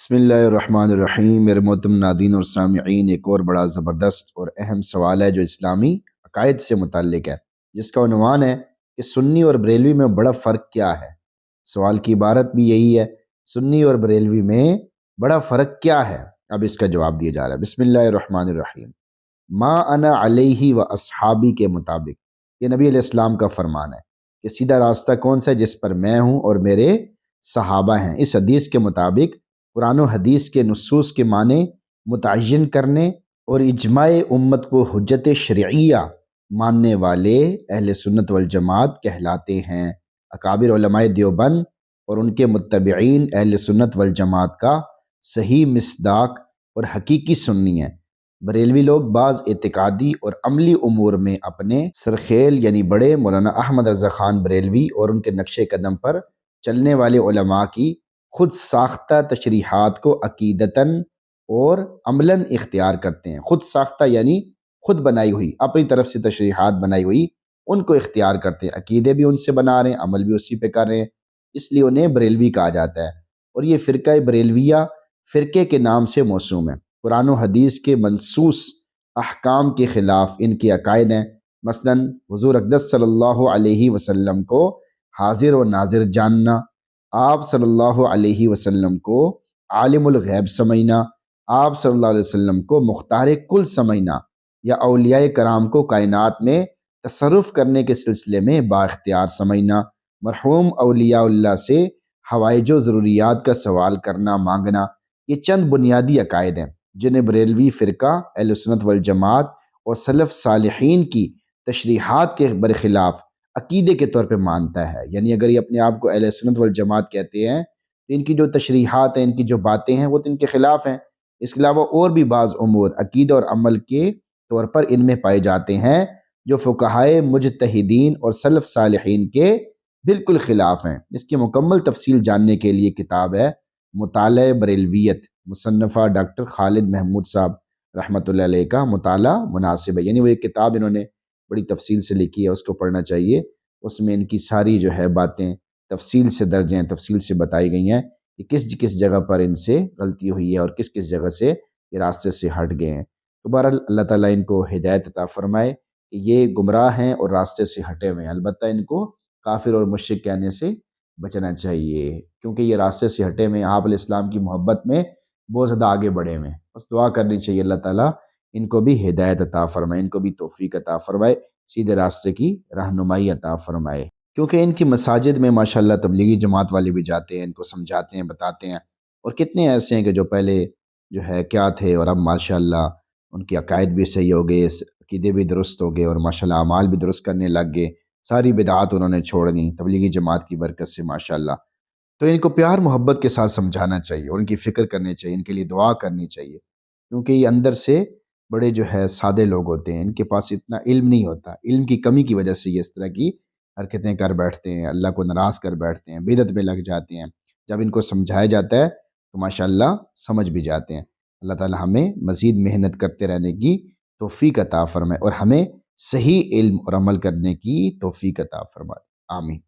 بسم اللہ الرحمن الرحیم۔ میرے محترم ناظرین اور سامعین، ایک اور بڑا زبردست اور اہم سوال ہے جو اسلامی عقائد سے متعلق ہے، جس کا عنوان ہے کہ سنی اور بریلوی میں بڑا فرق کیا ہے۔ سوال کی عبارت بھی یہی ہے، سنی اور بریلوی میں بڑا فرق کیا ہے؟ اب اس کا جواب دیا جا رہا ہے۔ بسم اللہ الرحمن الرحیم۔ ما انا علیہ و اصحابی کے مطابق، یہ نبی علیہ السلام کا فرمان ہے کہ سیدھا راستہ کون سا ہے؟ جس پر میں ہوں اور میرے صحابہ ہیں۔ اس حدیث کے مطابق قرآن و حدیث کے نصوص کے معنی متعین کرنے اور اجماع امت کو حجت شرعیہ ماننے والے اہل سنت والجماعت کہلاتے ہیں۔ اکابر علماء دیوبند اور ان کے متبعین اہل سنت والجماعت کا صحیح مصداق اور حقیقی سنی ہیں۔ بریلوی لوگ بعض اعتقادی اور عملی امور میں اپنے سرخیل یعنی بڑے مولانا احمد رضا خان بریلوی اور ان کے نقش قدم پر چلنے والے علماء کی خود ساختہ تشریحات کو عقیدتاً اور عملاً اختیار کرتے ہیں۔ خود ساختہ یعنی خود بنائی ہوئی، اپنی طرف سے تشریحات بنائی ہوئی، ان کو اختیار کرتے ہیں۔ عقیدے بھی ان سے بنا رہے ہیں، عمل بھی اسی پہ کر رہے ہیں، اس لیے انہیں بریلوی کہا جاتا ہے۔ اور یہ فرقہ بریلویہ فرقے کے نام سے موسوم ہے۔ قرآن و حدیث کے منصوص احکام کے خلاف ان کے عقائد ہیں۔ مثلاً حضور اقدس صلی اللہ علیہ وسلم کو حاضر و ناظر جاننا، آپ صلی اللہ علیہ وسلم کو عالم الغیب سمجھنا، آپ صلی اللہ علیہ وسلم کو مختار کل سمجھنا، یا اولیاء کرام کو کائنات میں تصرف کرنے کے سلسلے میں با اختیار سمجھنا، مرحوم اولیاء اللہ سے حوائج و ضروریات کا سوال کرنا مانگنا، یہ چند بنیادی عقائد ہیں جنہیں بریلوی فرقہ اہل سنت والجماعت اور سلف صالحین کی تشریحات کے برخلاف عقیدے کے طور پہ مانتا ہے۔ یعنی اگر یہ اپنے آپ کو اہل سنت والجماعت کہتے ہیں تو ان کی جو تشریحات ہیں، ان کی جو باتیں ہیں، وہ تو ان کے خلاف ہیں۔ اس کے علاوہ اور بھی بعض امور عقیدہ اور عمل کے طور پر ان میں پائے جاتے ہیں جو فقہائے مجتہدین اور سلف صالحین کے بالکل خلاف ہیں۔ اس کی مکمل تفصیل جاننے کے لیے کتاب ہے مطالعہ بریلویت، مصنفہ ڈاکٹر خالد محمود صاحب رحمۃ اللہ علیہ کا مطالعہ مناسب ہے۔ یعنی وہ ایک کتاب انہوں نے بڑی تفصیل سے لکھی ہے، اس کو پڑھنا چاہیے۔ اس میں ان کی ساری جو ہے باتیں تفصیل سے درج ہیں، تفصیل سے بتائی گئی ہیں کہ کس جگہ پر ان سے غلطی ہوئی ہے اور کس جگہ سے یہ راستے سے ہٹ گئے ہیں۔ تو بہرحال اللہ تعالیٰ ان کو ہدایت عطا فرمائے کہ یہ گمراہ ہیں اور راستے سے ہٹے ہوئے ہیں۔ البتہ ان کو کافر اور مشرک کہنے سے بچنا چاہیے، کیونکہ یہ راستے سے ہٹے ہوئے ہیں، آپ علیہ السلام کی محبت میں بہت زیادہ آگے بڑھے ہوئے ہیں۔ بس دعا کرنی چاہیے اللہ تعالیٰ ان کو بھی ہدایت عطا فرمائے، ان کو بھی توفیق عطا فرمائے، سیدھے راستے کی رہنمائی عطا فرمائے۔ کیونکہ ان کی مساجد میں ماشاءاللہ تبلیغی جماعت والے بھی جاتے ہیں، ان کو سمجھاتے ہیں، بتاتے ہیں، اور کتنے ایسے ہیں کہ جو پہلے جو ہے کیا تھے اور اب ماشاءاللہ ان کی عقائد بھی صحیح ہو گئے، عقیدے بھی درست ہو گئے، اور ماشاءاللہ اعمال بھی درست کرنے لگ گئے، ساری بدعات انہوں نے چھوڑ دیں تبلیغی جماعت کی برکت سے ماشاءاللہ۔ تو ان کو پیار محبت کے ساتھ سمجھانا چاہیے اور ان کی فکر کرنی چاہیے، ان کے لیے دعا کرنی چاہیے، کیونکہ یہ اندر سے بڑے جو ہے سادے لوگ ہوتے ہیں، ان کے پاس اتنا علم نہیں ہوتا، علم کی کمی کی وجہ سے یہ اس طرح کی حرکتیں کر بیٹھتے ہیں، اللہ کو ناراض کر بیٹھتے ہیں، بدعت میں لگ جاتے ہیں۔ جب ان کو سمجھایا جاتا ہے تو ماشاءاللہ سمجھ بھی جاتے ہیں۔ اللہ تعالی ہمیں مزید محنت کرتے رہنے کی توفیق عطا فرمائے اور ہمیں صحیح علم اور عمل کرنے کی توفیق عطا فرمائے۔ آمین۔